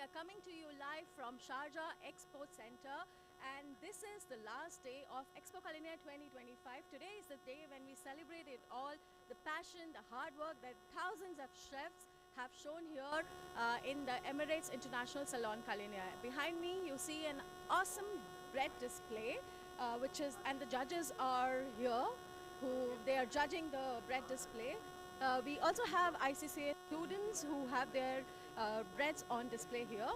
are coming to you live from Sharjah Expo Center, and this is the last day of Expo Culinaire 2025. Today is the day when we celebrate it all, the passion, the hard work that thousands of chefs have shown here in the Emirates International Salon Culinary. Behind me you see an awesome bread display and the judges are here they are judging the bread display. We also have ICCA students who have their breads on display here.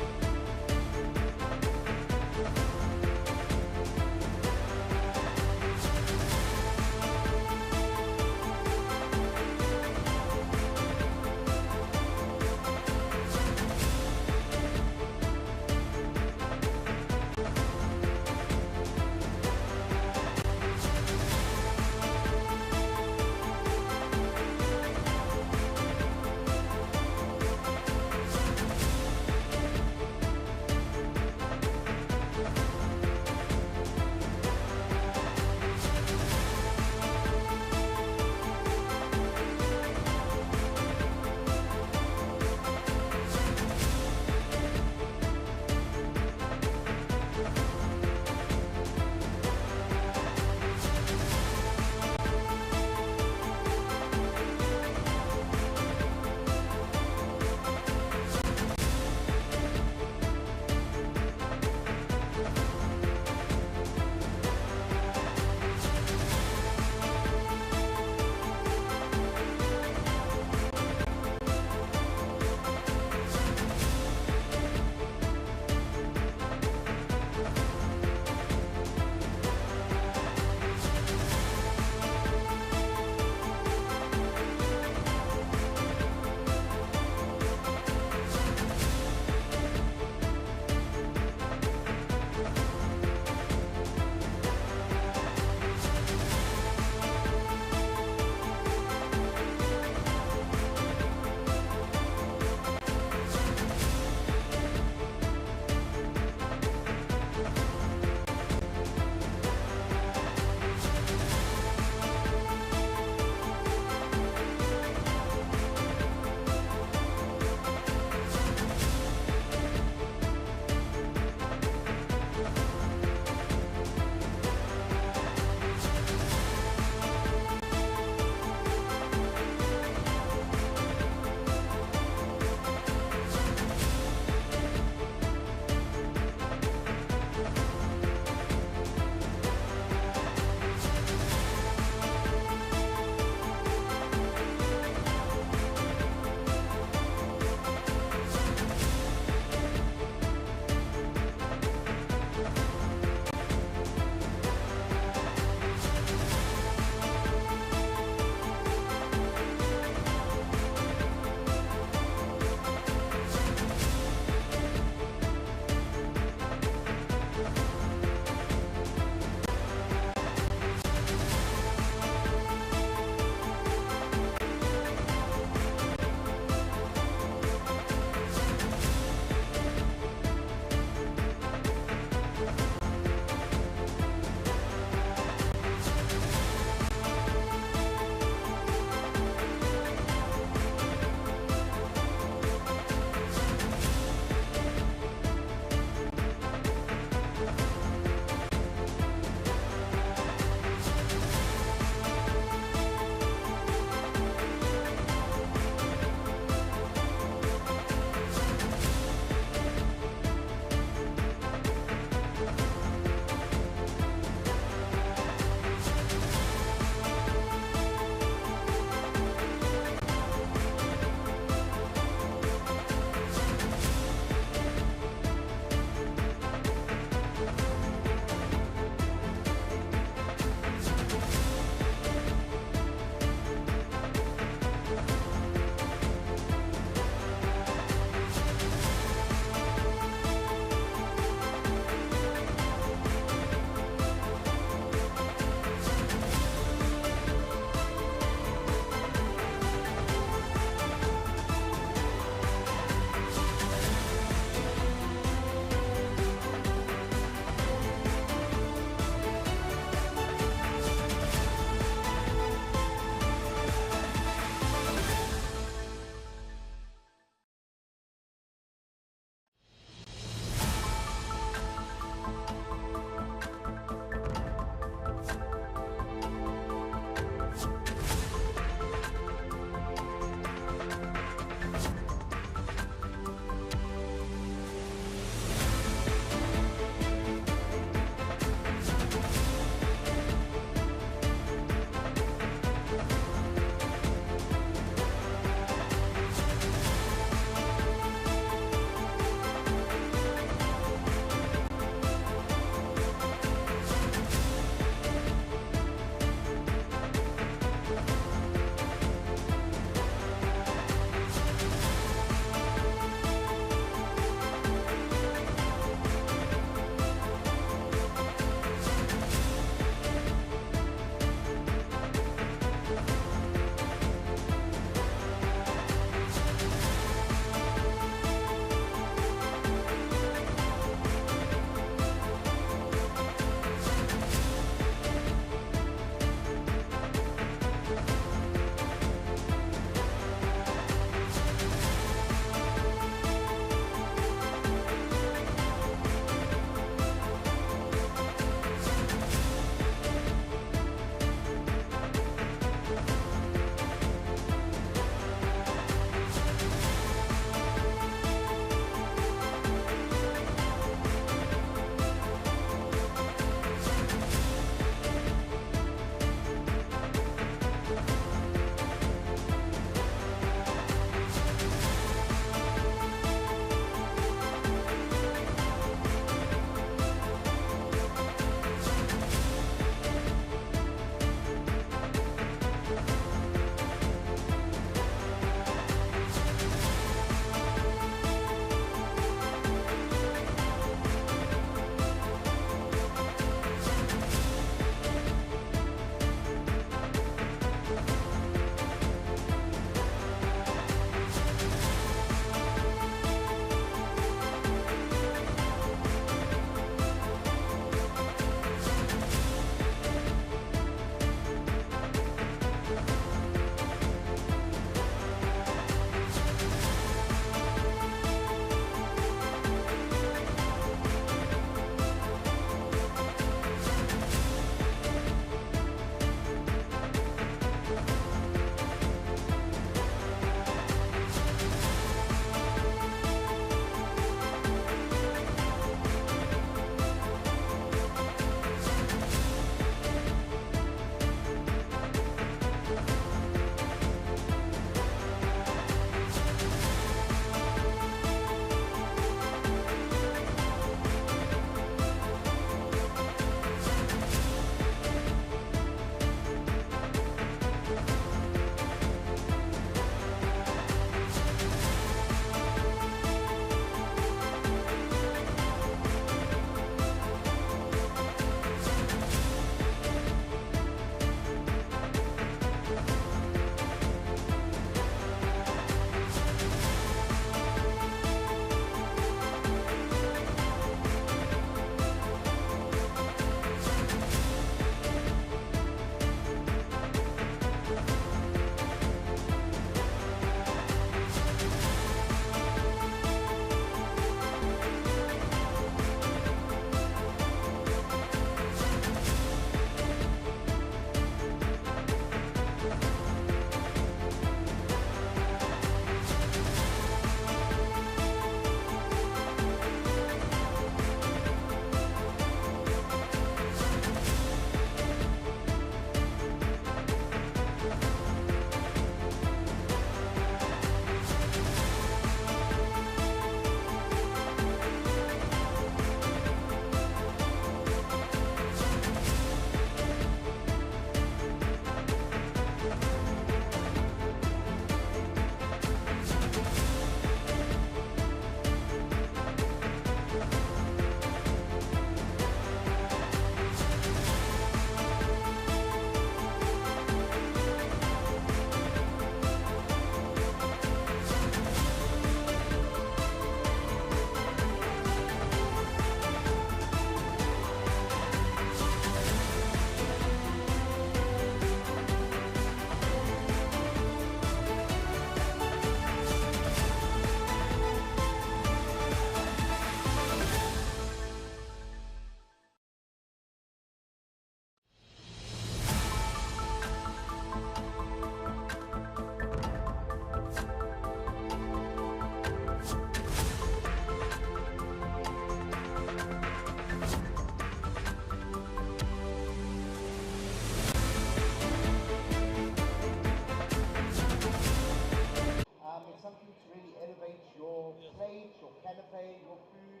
your canapé, your food,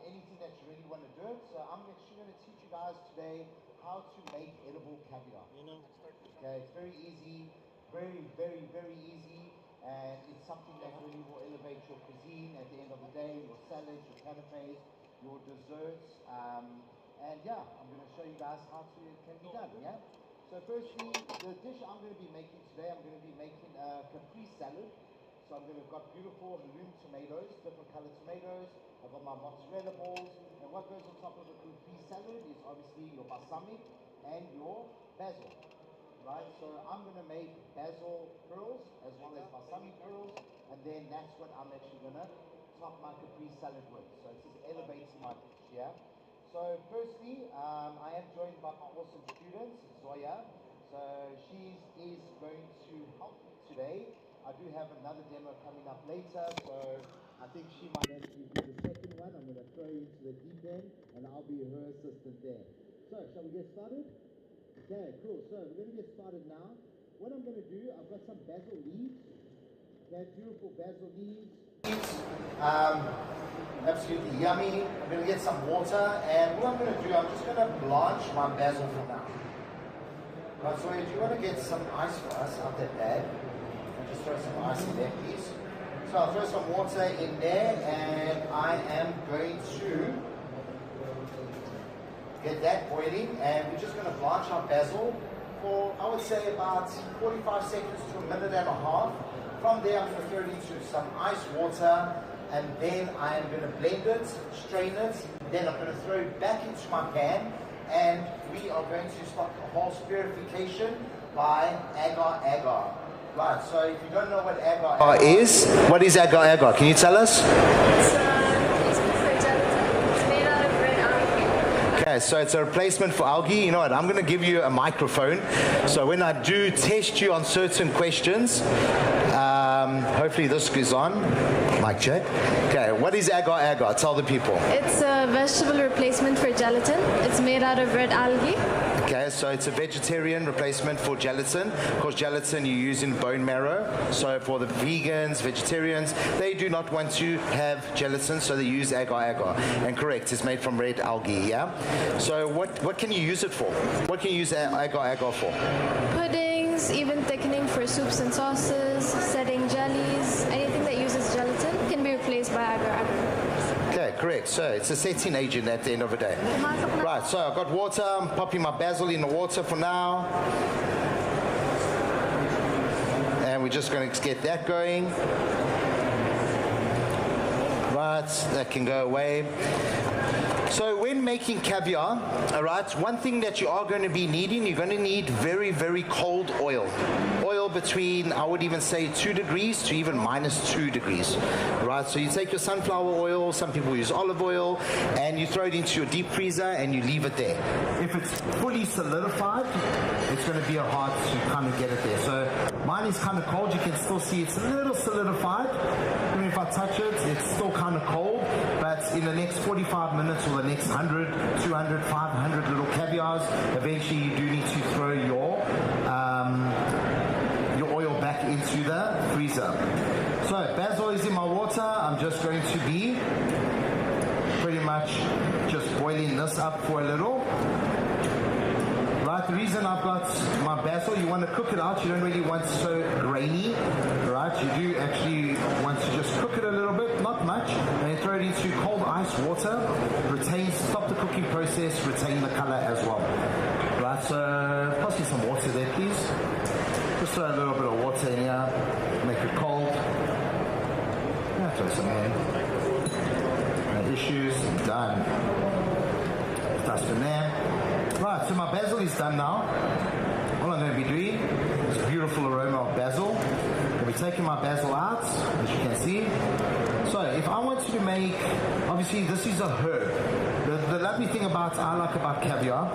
anything that you really want to do it. So I'm actually going to teach you guys today how to make edible caviar. Okay, it's very easy, very, very, very easy, and it's something that really will elevate your cuisine at the end of the day, your salads, your canapés, your desserts, and yeah, I'm going to show you guys how it can be done, yeah? So firstly, the dish I'm going to be making today, I'm going to be making a Capri salad. So I'm going to got beautiful halloum tomatoes, different colored tomatoes. I've got my mozzarella balls, and what goes on top of a Capri salad is obviously your balsamic and your basil. Right, so I'm going to make basil pearls as well as balsamic pearls, and then that's what I'm actually going to top my Capri salad with. So it's just elevating my dish, yeah? So firstly, I am joined by my awesome student, Zoya. So she is going to help me today. I do have another demo coming up later, so I think she might actually be the second one. I'm going to throw you into the deep end, and I'll be her assistant there. So, shall we get started? Okay, cool. So we're going to get started now. What I'm going to do, I've got some basil leaves. Okay, beautiful basil leaves. Absolutely yummy. I'm going to get some water, and what I'm going to do, I'm just going to blanch my basil for now. Right, so if you want to get some ice for us out that bag, I'll just throw some ice in there, please. So I'll throw some water in there, and I am going to get that boiling, and we're just going to blanch our basil for, I would say, about 45 seconds to a minute and a half. From there, I'm going to throw it into some ice water, and then I am going to blend it, strain it, then I'm going to throw it back into my pan, and we are going to start the whole purification by agar-agar. Right, so if you don't know what agar-agar is, what is agar-agar? Can you tell us? Okay, so it's a replacement for algae. You know what, I'm going to give you a microphone. So when I do test you on certain questions, hopefully this goes on. Mic check. Okay, what is agar-agar? Tell the people. It's a vegetable replacement for gelatin. It's made out of red algae. Okay, so it's a vegetarian replacement for gelatin. Of course, gelatin you use in bone marrow. So for the vegans, vegetarians, they do not want to have gelatin, so they use agar-agar. And correct, it's made from red algae, yeah? So what can you use it for? What can you use agar-agar for? Puddings, even thickening for soups and sauces, setting jellies, anything that uses gelatin can be replaced by agar-agar. Okay, correct. So it's a setting agent at the end of the day. Right, so I've got water. I'm popping my basil in the water for now. And we're just going to get that going. Right, that can go away. So when making caviar, all right, one thing that you are going to be needing, you're going to need very, very cold oil. Oil between, I would even say 2 degrees to even -2 degrees, right? So you take your sunflower oil, some people use olive oil, and you throw it into your deep freezer and you leave it there. If it's fully solidified, it's going to be hard to kind of get it there. So mine is kind of cold. You can still see it's a little solidified. Even if I touch it, it's still kind of cold, but in the next 45 minutes or the next 100, 200, 500 little caviars, eventually you do need to throw your oil back into the freezer. So basil is in my water. I'm just going to be pretty much just boiling this up for a little. Right, the reason I've got my basil, you want to cook it out. You don't really want it so grainy, right? You do actually want to just cook it a little bit, not much, and then throw it into cold ice water. Stop the cooking process, retain the color as well. Right, so pass me some water there, please. Just throw a little bit of water in here, make it cold. Throw some in. No issues, done. That's for there. Right, so my basil is done now. All I'm going to be doing is a beautiful aroma of basil. I'll be taking my basil out, as you can see. So if I want to make, obviously this is a herb. The lovely thing I like about caviar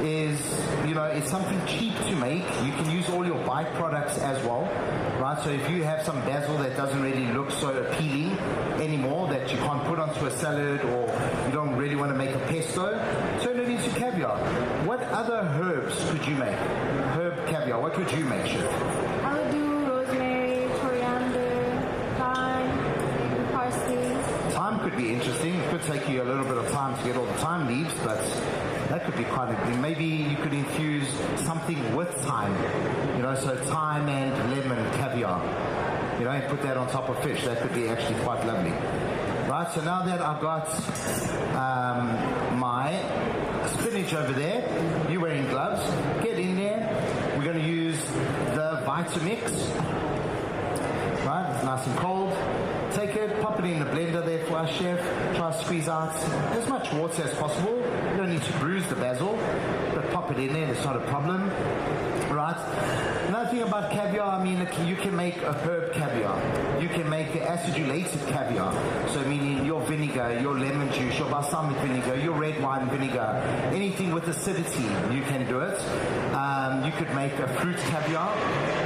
is, you know, it's something cheap to make. You can use all your byproducts as well, right? So if you have some basil that doesn't really look so appealing anymore, that you can't put onto a salad, or you don't really want to make a pesto, turn it into caviar. What other herbs could you make? Herb caviar, what would you make, Chef? I would do rosemary, coriander, thyme, parsley. take you a little bit of time to get all the thyme leaves, but that could be quite a, maybe you could infuse something with thyme, you know, so thyme and lemon caviar, you know, and put that on top of fish. That could be actually quite lovely. Right, so now that I've got my spinach over there, you're wearing gloves, get in there. We're going to use the Vitamix. Right, it's nice and cold. Take it, pop it in the blender there for our chef. Try to squeeze out as much water as possible. You don't need to bruise the basil, but pop it in there, it's not a problem. Right, another thing about caviar, I mean, you can make a herb caviar. You can make acidulated caviar. So meaning your vinegar, your lemon juice, your balsamic vinegar, your red wine vinegar, anything with acidity, you can do it. You could make a fruit caviar.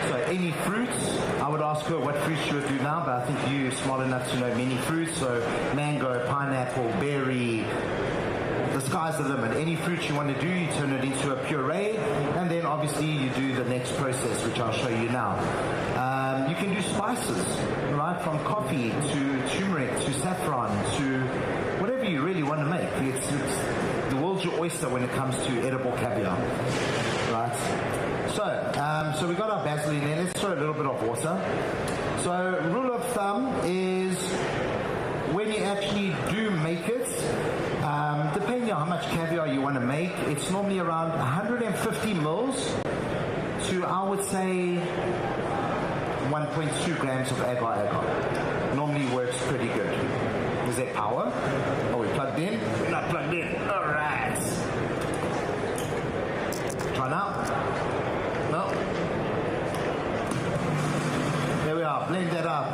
So any fruits, I would ask her what fruits she would do now, but I think you're smart enough to know many fruits. So mango, pineapple, berry, the sky's the limit. Any fruit you want to do, you turn it into a puree, and then obviously you do the next process, which I'll show you now. You can do spices, right, from coffee to turmeric to saffron to whatever you really want to make. It's the world's your oyster when it comes to edible caviar, right? So we got our basil in there. Let's throw a little bit of water. So rule of thumb is when you actually do make it, depending on how much caviar you want to make, it's normally around 150 mils to, I would say, 1.2 grams of agar-agar. Normally works pretty good. Is there power? Are we plugged in? We're not plugged in. All right. Try now. No. There we are. Blend that up.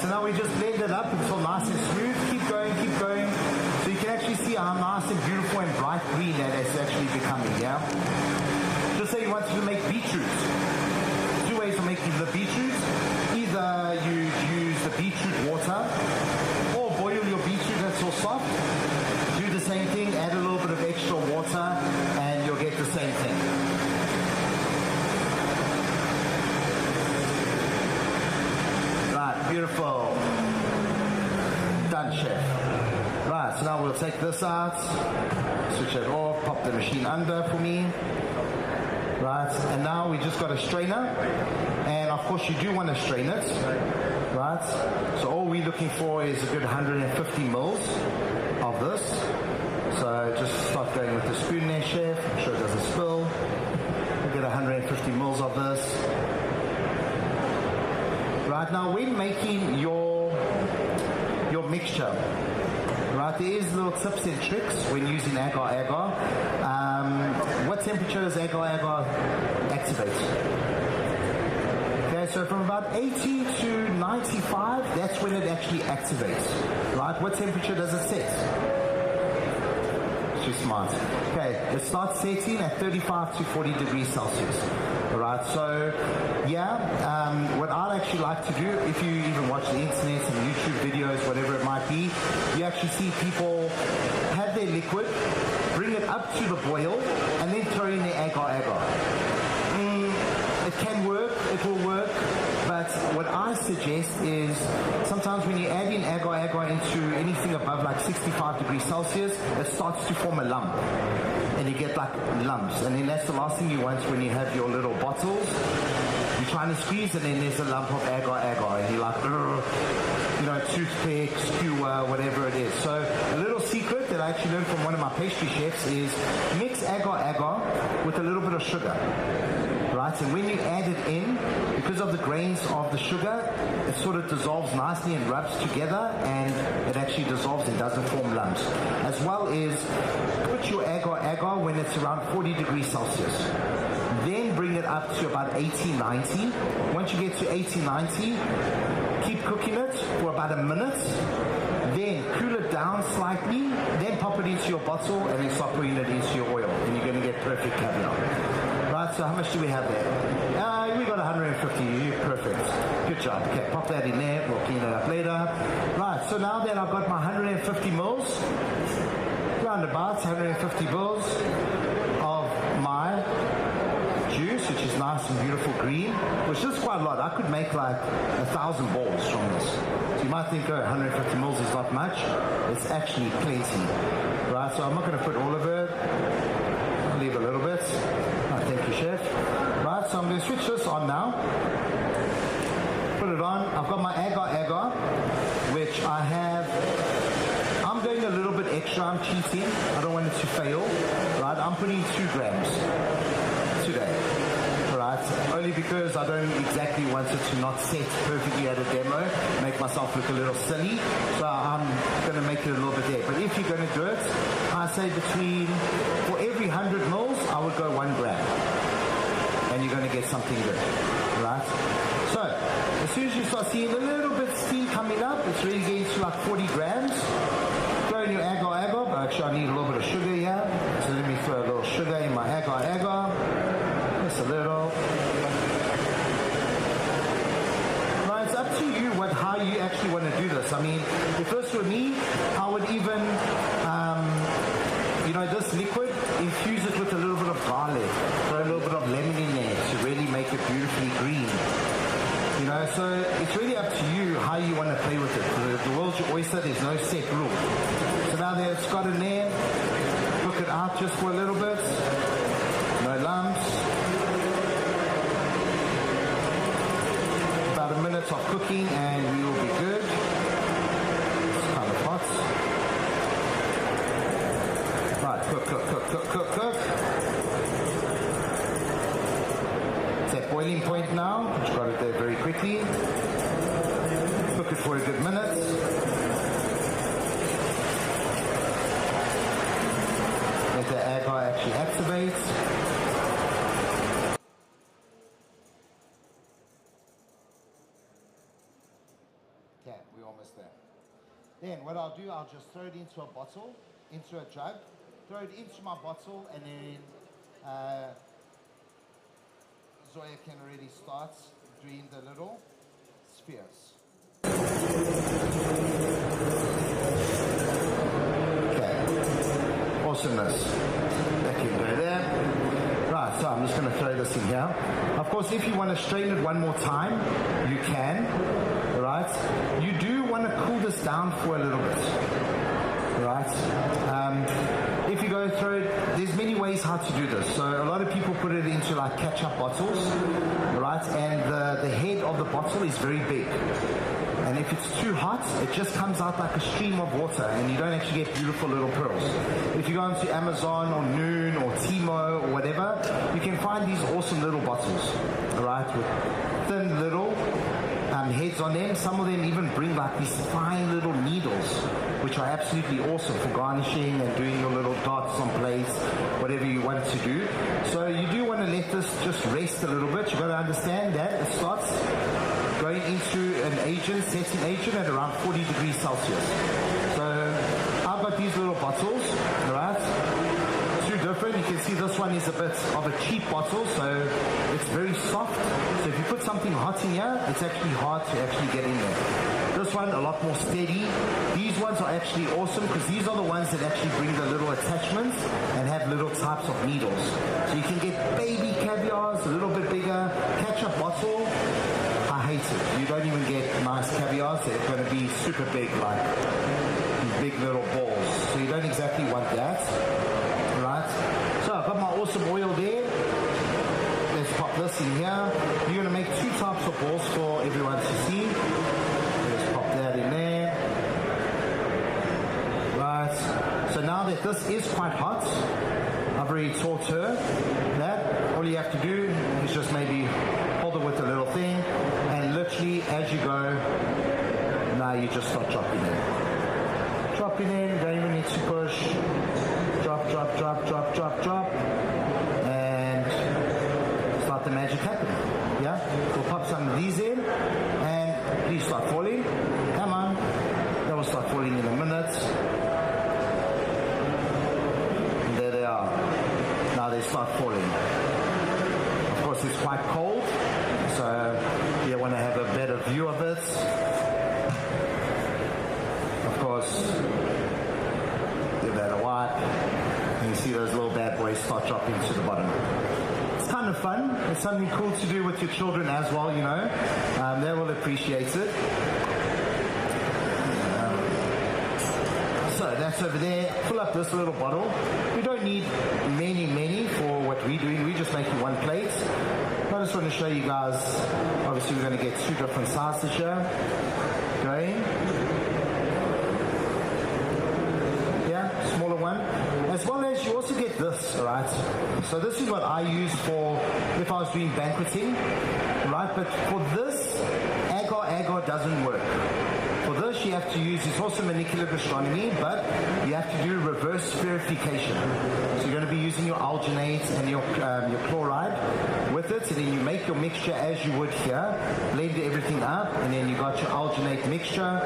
So now we just blend it up until nice and smooth. Keep going, keep going. So you can actually see how nice and beautiful and bright green that it's actually becoming, yeah? Just say you want to make beetroot. Two ways of making the beetroot. Either you use the beetroot water or boil your beetroot until soft. Do the same thing, add a little bit of extra water and you'll get the same thing. Beautiful. Done, chef. Right, so now we'll take this out, switch it off, pop the machine under for me. Right, and now we just got a strainer, and of course you do want to strain it. Right, so all we're looking for is a good 150 mils of this. So just start going with the spoon there, chef. I'm sure it doesn't spill. We'll get 150 mils of this. Right, now when making your mixture, right, there is little tips and tricks when using agar-agar. What temperature does agar-agar activate? Okay, so from about 80 to 95, that's when it actually activates. Right, what temperature does it set? Too smart. Okay, it starts setting at 35 to 40 degrees Celsius. Alright, so yeah, what I'd actually like to do, if you even watch the internet and YouTube videos, whatever it might be, you actually see people have their liquid, bring it up to the boil, and then throw in their agar-agar. It can work, it will work, but what I suggest is sometimes when you add in agar-agar into anything above like 65 degrees Celsius, it starts to form a lump. And you get like lumps, and then that's the last thing you want when you have your little bottles. You're trying to squeeze, and then there's a lump of agar-agar, and you're like, you know, toothpick, skewer, whatever it is. So a little secret that I actually learned from one of my pastry chefs is mix agar-agar with a little bit of sugar. Right, and when you add it in, because of the grains of the sugar, it sort of dissolves nicely and rubs together, and it actually dissolves and doesn't form lumps. As well as put your agar-agar when it's around 40 degrees Celsius. Then bring it up to about 80-90. Once you get to 80-90, keep cooking it for about a minute. Then cool it down slightly, then pop it into your bottle, and then start putting it into your oil, and you're going to get perfect caviar. Right, so how much do we have there? We got 150. Perfect. Good job. Okay, pop that in there. We'll clean it up later. Right, so now that I've got my 150 mils, roundabouts, 150 mils of my juice, which is nice and beautiful green, which is quite a lot. I could make like 1,000 balls from this. So you might think, oh, 150 mils is not much. It's actually plenty. Right, so I'm not going to put all of it. I'll leave a little bit. Oh, thank you, chef. Right, so I'm going to switch this on now. Put it on. I've got my agar, which I have. I'm going a little bit extra. I'm cheating. I don't want it to fail. Right, I'm putting 2 grams today. Right, only because I don't exactly want it to not set perfectly at a demo, make myself look a little silly. So I'm going to make it a little bit there. But if you're going to do it, I say for every 100 mils, I would go 1 gram. And you're going to get something good. Right? So, as soon as you start seeing a little bit of steam coming up, it's really getting to like 40 grams. Throw in your agar. But actually, I need a little bit of sugar here. So let me throw a little sugar in my agar. Just a little. Now, it's up to you how you actually want to do this. I mean, if this were me, I would even, this liquid, infuse it with a little bit of garlic. Throw a little bit of lemon in there to really make it beautifully green. So it's really up to you how you want to play with it. The world's your oyster, there's no set rule. So now that it's got in there, cook it out just for a little bit. No lumps. About a minute of cooking and we will be good. It's kind of hot. Right, cook. It's at boiling point now. Just got it there very quickly. Cook it for a good minute. Let the agar actually activate. Okay, we're almost there. Then what I'll do, I'll just throw it into a bottle, into a jug, throw it into my bottle, and then Zoya can already start doing the little spheres. Okay, awesomeness. That can go there. Right, so I'm just going to throw this in here. Of course, if you want to strain it one more time, you can. Right? You do want to cool this down for a little bit. Right? If you go through it, there's many ways how to do this. So a lot of people put it into like ketchup bottles, right? And the head of the bottle is very big. And if it's too hot, it just comes out like a stream of water and you don't actually get beautiful little pearls. If you go into Amazon or Noon or Timo or whatever, you can find these awesome little bottles, right? With thin little heads on them. Some of them even bring like these fine little needles, which are absolutely awesome for garnishing and doing your little dots on plates, whatever you want to do. So you do want to let this just rest a little bit. You've got to understand that it starts going into an agent, setting agent at around 40 degrees Celsius. So I've got these little bottles, right? Two different. You can see this one is a bit of a cheap bottle, so it's very soft. So if you put something hot in here, it's actually hard to actually get in there. This one, a lot more steady. These ones are actually awesome because these are the ones that actually bring the little attachments and have little types of needles. So you can get baby caviars, a little bit bigger, ketchup bottle. I hate it. You don't even get nice caviars. They're going to be super big, like big little balls. So you don't exactly want that. Right? So I've got my awesome oil there. Let's pop this in here. You're going to make two types of balls for everyone to see. Let's pop that in there. Right. So now that this is quite hot, I've already taught her that all you have to do is just maybe hold it with a little thing, and literally as you go, now you just start dropping in. Dropping in, don't even need to push. Drop, drop, drop, drop, drop, drop. And start the magic happening. Yeah? We'll pop some of these in, and please start falling. Come on. That will start falling in a minute. And there they are. Now they start falling. quite cold, so you want to have a better view of it. Of course, give that a wipe, and you see those little bad boys start dropping to the bottom. It's kind of fun. It's something cool to do with your children as well, you know. They will appreciate it. So that's over there. Fill up this little bottle. We don't need many for what we're doing. We're just making one plate. I just want to show you guys, obviously we're going to get 2 different sizes here. Going. Yeah, smaller one. As well as you also get this, alright? So this is what I use for if I was doing banqueting, right? But for this, agar doesn't work. For this, you have to use, it's also molecular gastronomy, but you have to do reverse spherification. So you're going to be using your alginate and your chloride with it, and then you make your mixture as you would here, blend everything up, and then you got your alginate mixture,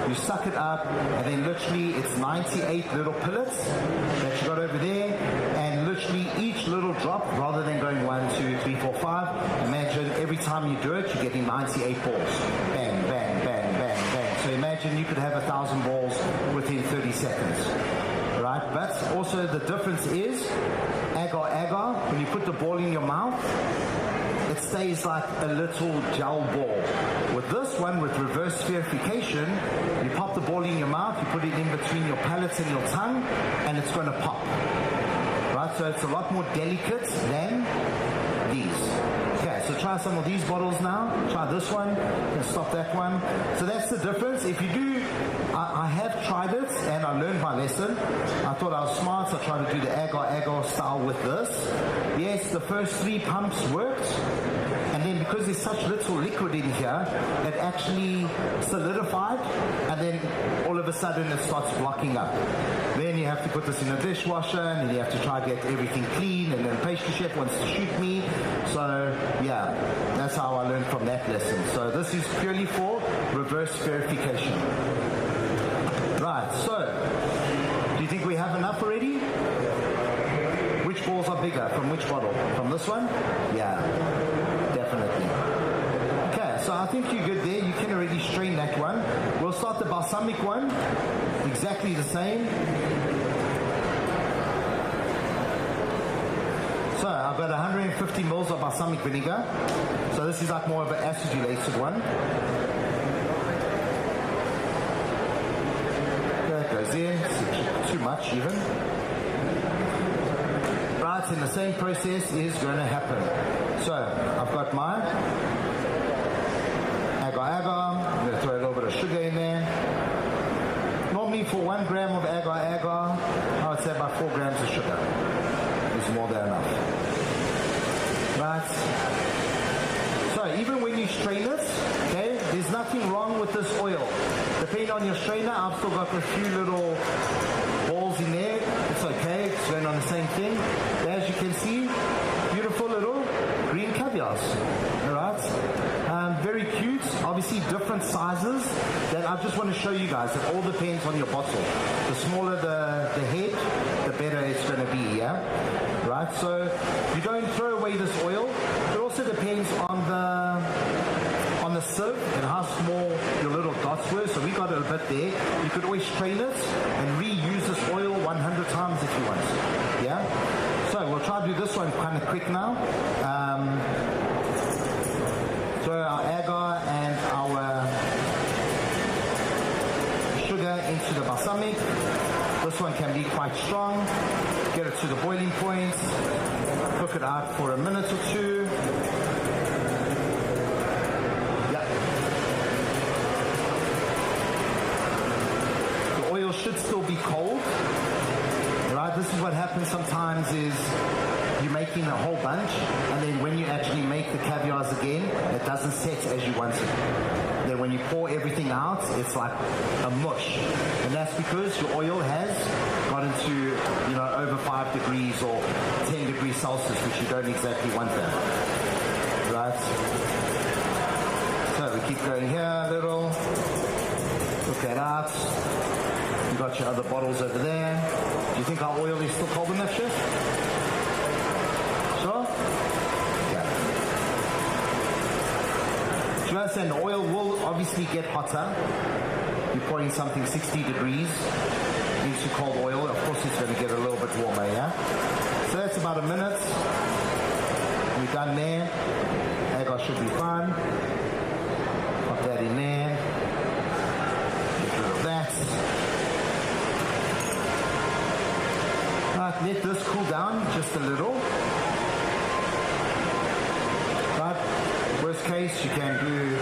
you suck it up, and then literally it's 98 little pellets that you got over there, and literally each little drop, rather than going 1, 2, 3, 4, 5, imagine every time you do it, you're getting 98 balls. Bang, bang, bang, bang, bang. So imagine you could have 1,000 balls within 30 seconds, right? But also the difference is, agar, when you put the ball in your mouth, it stays like a little gel ball. With this one, with reverse spherification, you pop the ball in your mouth, you put it in between your palate and your tongue, and it's going to pop, right? So it's a lot more delicate than these. Okay, so try some of these bottles now. Try this one and stop that one. So that's the difference. If you do, I have tried it and I learned my lesson. I thought I was smart, so I tried to do the agar style with this. Yes, the first 3 pumps worked. And then because there's such little liquid in here, it actually solidified, and then all of a sudden it starts blocking up. Then you have to put this in a dishwasher, and then you have to try to get everything clean, and then the pastry chef wants to shoot me. So yeah, that's how I learned from that lesson. So this is purely for reverse verification. Right, so do you think we have enough already? Which balls are bigger? From which bottle? From this one? Yeah, definitely. Okay, so I think you're good there. You can already strain that one. We'll start the balsamic one. Exactly the same. So I've got 150 mils of balsamic vinegar. So this is like more of an acidulated one. That goes in. Too much even. Right, and the same process is going to happen. So I've got my agar. I'm going to throw a little bit of sugar in there. Normally for 1 gram of agar, I would say about 4 grams of sugar. It's more than enough. Right. So even when you strain it, okay, there's nothing wrong with this oil. Depending on your strainer, I've still got a few little balls in there. It's okay, it's going on the same thing. As you can see, beautiful little green caviars. Alright? Very cute, obviously different sizes that I just want to show you guys. It all depends on your bottle. The smaller the head, the better it's going to be, yeah? Right, so you don't throw away this oil. It also depends on the sieve and how small your little dots were. So we got a bit there. You could always strain it and reuse this oil 100 times if you want. Yeah? So we'll try to do this one kind of quick now. Throw our agar and our sugar into the balsamic. This one can be quite strong. Get it to the boiling point. Cook it out for a minute or 2. Yeah. The oil should still be cold. Right? This is what happens sometimes is you're making a whole bunch, and then when you actually make the caviars again, it doesn't set as you want it. Then when you pour everything out, it's like a mush. And that's because your oil has got into, over 5 degrees or 10 degrees Celsius, which you don't exactly want that. Right? So we keep going here a little. Look that out. You got your other bottles over there. Do you think our oil is still cold enough, Chef? Sure? Yeah. notice that the oil will obviously get hotter. You're pouring something 60 degrees into cold oil. Of course, it's going to get a little bit warmer, yeah? So that's about a minute. We're done there. Agar should be fine. Pop that in there. Get rid of that. Right, let this cool down just a little. Right, worst case, you can do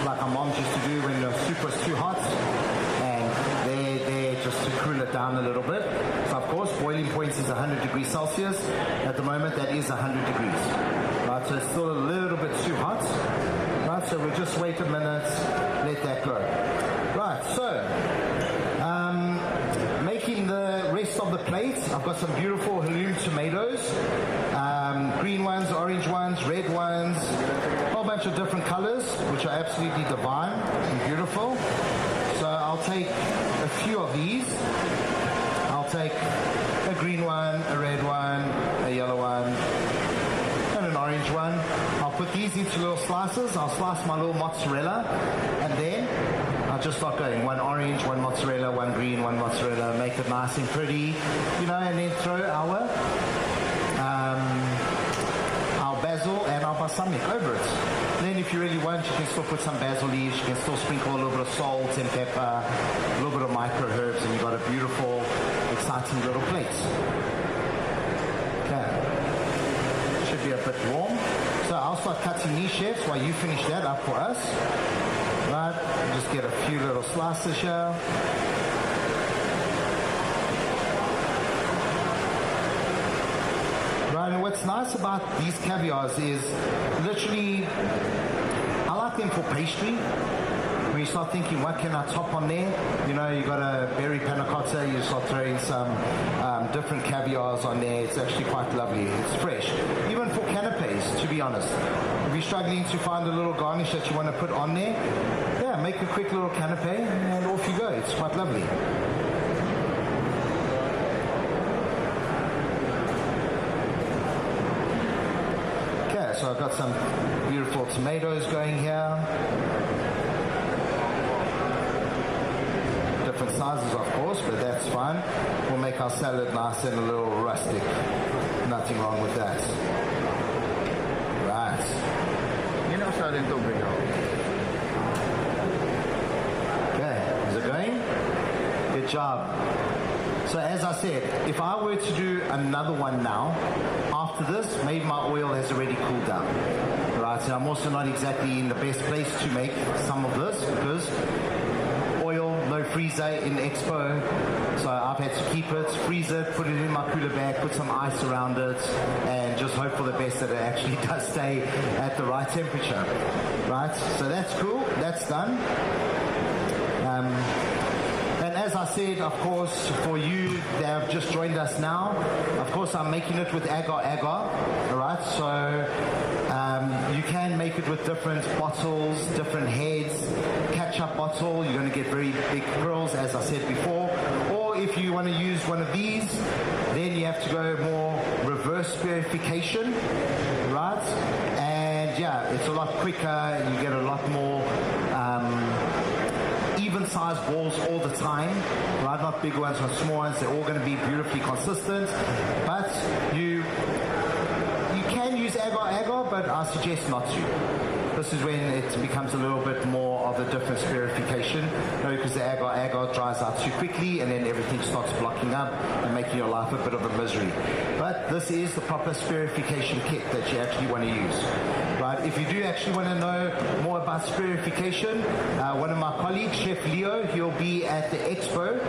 like our moms used to do when the soup was too hot, and they're just to cool it down a little bit. So of course, boiling point is 100 degrees Celsius. At the moment, that is 100 degrees. Right, so it's still a little bit too hot. Right, so we'll just wait a minute, let that go. Right, so making the rest of the plate, I've got some beautiful halloum tomatoes, green ones, orange ones, red ones, a whole bunch of different colors, which are absolutely divine and beautiful. So I'll take a few of these. I'll take a green one, a red one, a yellow one, and an orange one. I'll put these into little slices. I'll slice my little mozzarella, and then I'll just start going. One orange, one mozzarella, one green, one mozzarella. Make it nice and pretty, you know, and then throw our basil and our balsamic over it. Then if you really want, you can still put some basil leaves. You can still sprinkle a little bit of salt and pepper, a little bit of micro herbs, and you've got a beautiful, exciting little plate. Okay. Should be a bit warm. So I'll start cutting these, chefs, while you finish that up for us. Right, just get a few little slices here. Right, and what's nice about these caviars is literally, I like them for pastry. When you start thinking, what can I top on there? You know, you got a berry panna cotta, you start throwing some different caviars on there. It's actually quite lovely. It's fresh. Even for canapes, to be honest. If you're struggling to find a little garnish that you want to put on there, yeah, make a quick little canape and off you go. It's quite lovely. Okay, so I've got some beautiful tomatoes going here. Different sizes, of course, but that's fine. We'll make our salad nice and a little rustic. Nothing wrong with that. Right. You know, starting to bring out. Okay, is it going? Good job. So as I said, if I were to do another one now, after this, maybe my oil has already cooled down. Right, so I'm also not exactly in the best place to make some of this because oil, no freezer in Expo, so I've had to keep it, freeze it, put it in my cooler bag, put some ice around it, and just hope for the best that it actually does stay at the right temperature. Right, so that's cool, that's done. And as I said, of course, for you that have just joined us now, of course I'm making it with agar, alright, so you can make it with different bottles, different heads. Ketchup bottle, you're going to get very big pearls, as I said before. Or if you want to use one of these, then you have to go more reverse spherification, right? And yeah, it's a lot quicker, you get a lot more even-sized balls all the time, right? Not big ones, not small ones. They're all going to be beautifully consistent, but you can use agar, but I suggest not to. This is when it becomes a little bit more of a different spherification, because the agar dries out too quickly and then everything starts blocking up and making your life a bit of a misery. But this is the proper spherification kit that you actually want to use. Right? If you do actually want to know more about spherification, one of my colleagues, Chef Leo, he'll be at the Expo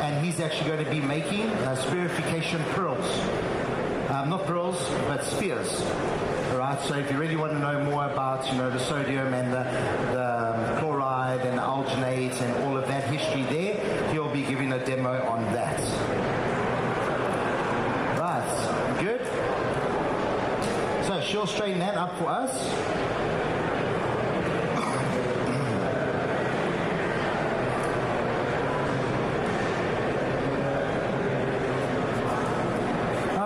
and he's actually going to be making spherification pearls. Not pearls, but spheres. Alright, so if you really want to know more about, you know, the sodium and the chloride and the alginates and all of that history there, he'll be giving a demo on that. Right, good. So she'll straighten that up for us.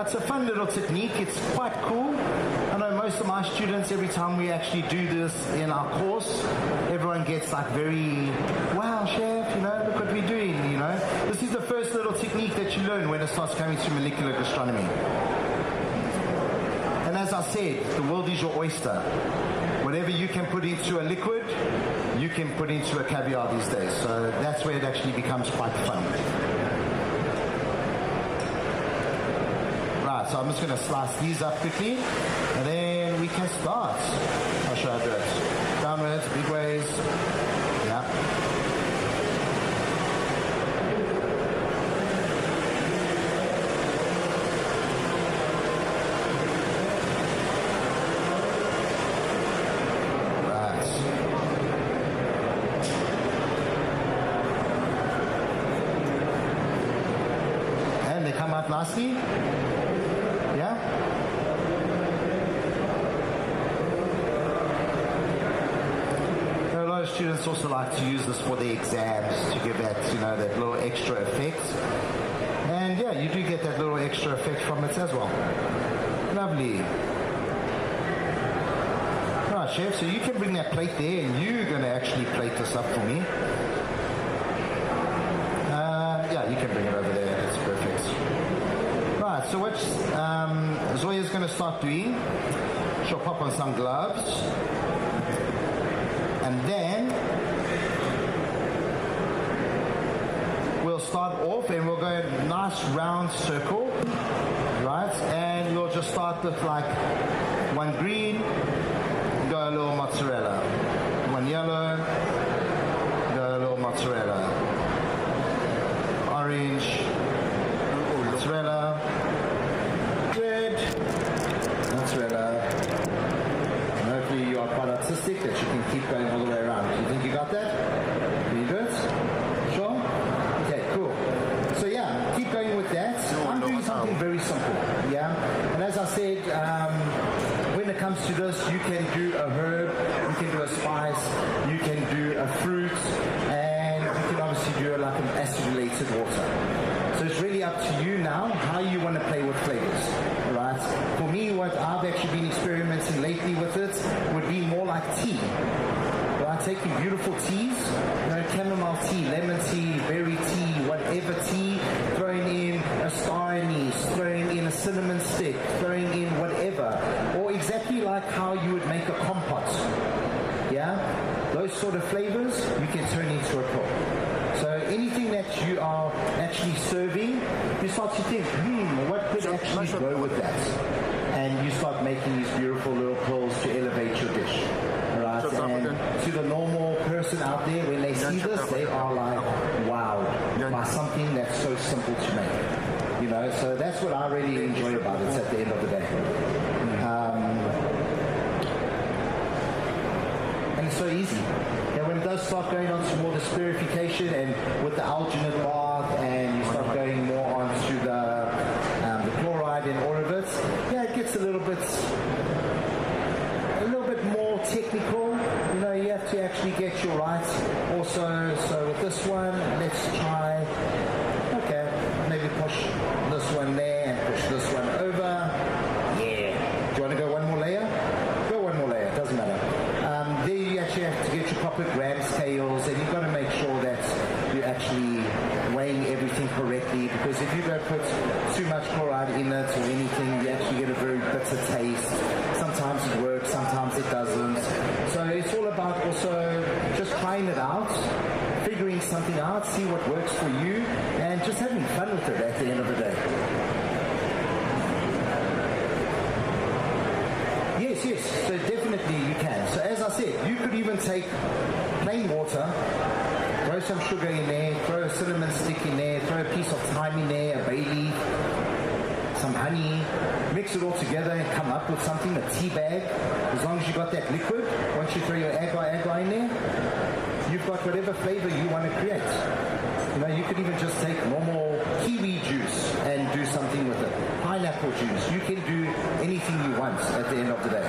it's a fun little technique. It's quite cool. I know most of my students, every time we actually do this in our course, everyone gets like very, wow, chef, you know, look what we're doing, you know. This is the first little technique that you learn when it starts coming to molecular gastronomy. And as I said, the world is your oyster. Whatever you can put into a liquid, you can put into a caviar these days. So that's where it actually becomes quite fun. Right, so I'm just going to slice these up quickly, and then we can start. I'll show you how to do it. Downwards, big ways. Yeah. Nicely, yeah. There are a lot of students also like to use this for their exams to give that, you know, that little extra effect. And yeah, you do get that little extra effect from it as well. Lovely. Right, chef. So you can bring that plate there, and you're going to actually plate this up for me. Yeah, you can bring it over there. That's perfect. Right, so what Zoya's going to start doing, she'll pop on some gloves, and then we'll start off and we'll go a nice round circle, right, and we'll just start with like one green, go a little mozzarella, one yellow, go a little mozzarella, orange, mozzarella, red, mozzarella, and hopefully you are quite artistic that you can keep going all the way around. Do you think you got that? Are you good? Sure? Okay, cool. So yeah, keep going with that. I'm doing something very simple, yeah? And as I said, when it comes to this, you can do a herb, you can do a spice, you can do a fruit, and you can obviously do like an acidulated water. So it's really up to you now how you want to play with flavors, right? For me, what I've actually been experimenting lately with it would be more like tea, right? Taking beautiful teas, you know, chamomile tea, lemon tea, berry tea, whatever tea, throwing in a star anise, throwing in a cinnamon stick, throwing in whatever, or exactly like how you would make a compote, yeah? Those sort of flavors you can turn into a pill. So anything that you are actually serving, you start to think, what could actually go with that? And you start making these beautiful little pills to elevate your dish. Right? And to the normal person out there, when they see this, they are like, wowed by something that's so simple to make. You know, so that's what I really enjoy about it at the end of the day. And it's so easy. And when it does start going on to more the spherification and with the alginate bath, and you start going more on to the chloride and all of it, yeah, it gets a little bit more technical. You know, you have to actually get your right. Also, so with this one, let's try. Okay, maybe push this one there and push this one over. Yeah. Do you want to go one more layer? Go one more layer. Doesn't matter. There you actually have to get your proper gram scales, and you've got to make sure that you're actually weighing everything correctly, because if you don't put too much chloride in it or anything, you actually get a very bitter taste. Sometimes it works, sometimes it doesn't. So it's all about also just trying it out, figuring something out, see what works for you, and just having fun with it at the end of the day. Yes, so definitely you can. So as I said, you could even take plain water, throw some sugar in there, throw a cinnamon stick in there, throw a piece of thyme in there, a bay leaf, some honey, mix it all together and come up with something, a tea bag. As long as you got that liquid, once you throw your agar in there, you've got whatever flavor you want to create. You know, you could even just take normal kiwi juice and do something with it. Pineapple juice. You can do anything you want at the end of the day.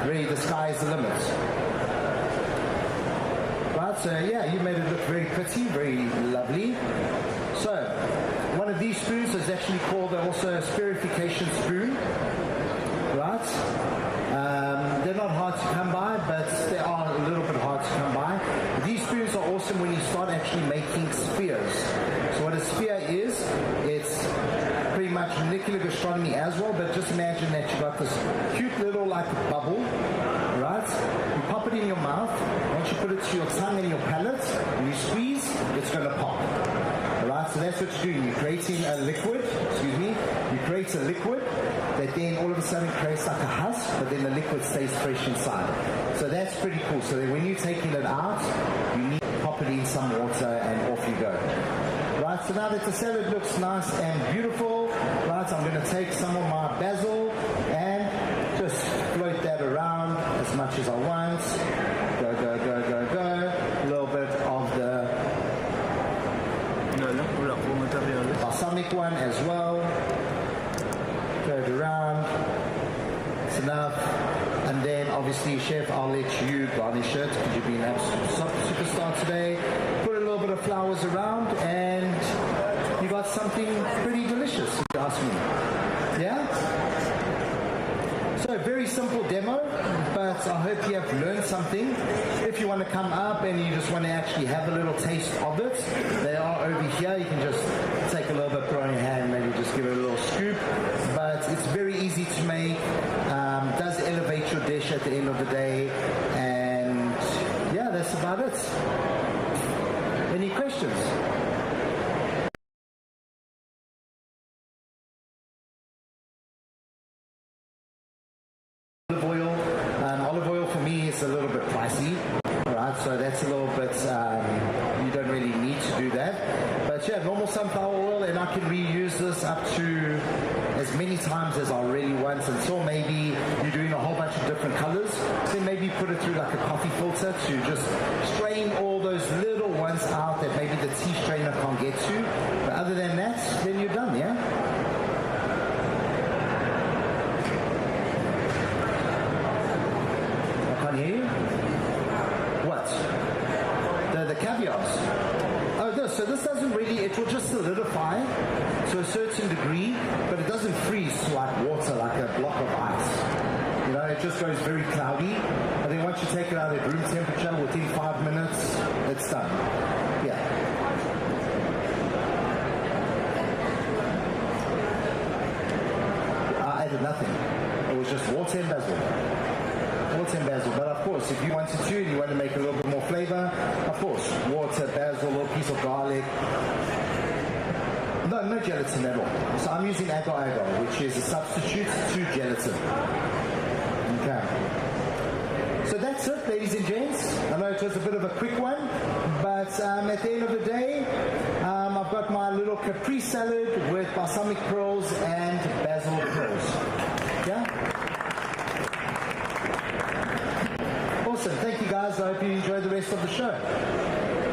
Really, the sky is the limit. Right, so yeah, you made it look very pretty, very lovely. So, one of of these spoons is actually called also a spherification spoon, right? They're not hard to come by, but they are a little bit hard to come by. These spoons are awesome when you start actually making spheres. So what a sphere is, it's pretty much molecular gastronomy as well, but just imagine that you've got this cute little like bubble, right? You pop it in your mouth. Once you put it to your tongue and your palate, and you squeeze, it's going to pop. Alright, so that's what you're doing. You're creating a liquid, you create a liquid that then all of a sudden creates like a husk, but then the liquid stays fresh inside. So that's pretty cool. So that when you're taking it out, you need to pop it in some water and off you go. Right, so now that the salad looks nice and beautiful, right, I'm going to take some of my basil and just float that around as much as I want. Go, go, go, go, go. A little bit of the balsamic one as well. Throw it around. It's enough. And then obviously, Chef, I'll let you garnish it because you've been an absolute superstar today. Put a little bit of flowers around and you got something pretty delicious, if you ask me. Yeah? So very simple demo, but I hope you have learned something. If you want to come up and you just want to actually have a little taste of it, they are over here. You can just take a little bit, throw in your hand, maybe just give it a little scoop. But it's very easy to make, does elevate your dish at the end of the day, and yeah, that's about it. Any questions? Olive oil for me is a little bit pricey, right? So that's a little bit, you don't really need to do that. But yeah, normal sunflower oil, and I can reuse this up to as many times as I really want until maybe you're doing a whole bunch of different colors. Then maybe put it through like a coffee filter to just strain all those little ones out that maybe the tea strainer can't get to. But other than that, then you're done, yeah? Hear you? What? The caviars. Oh, this. So this doesn't really, it will just solidify to a certain degree, but it doesn't freeze like water, like a block of ice. You know, it just goes very cloudy. And then once you take it out at room temperature, within 5 minutes, it's done. Yeah. I added nothing. It was just water and basil. Water and basil, but of course, if you wanted to and you want to make a little bit more flavor, of course, water, basil, a little piece of garlic. No gelatin at all. So I'm using agar-agar, which is a substitute to gelatin. Okay. So that's it, ladies and gents. I know it was a bit of a quick one, but at the end of the day, I've got my little capri salad with balsamic pearls and basil pearls. Yeah? Awesome. Thank you, guys. I hope you enjoy the rest of the show.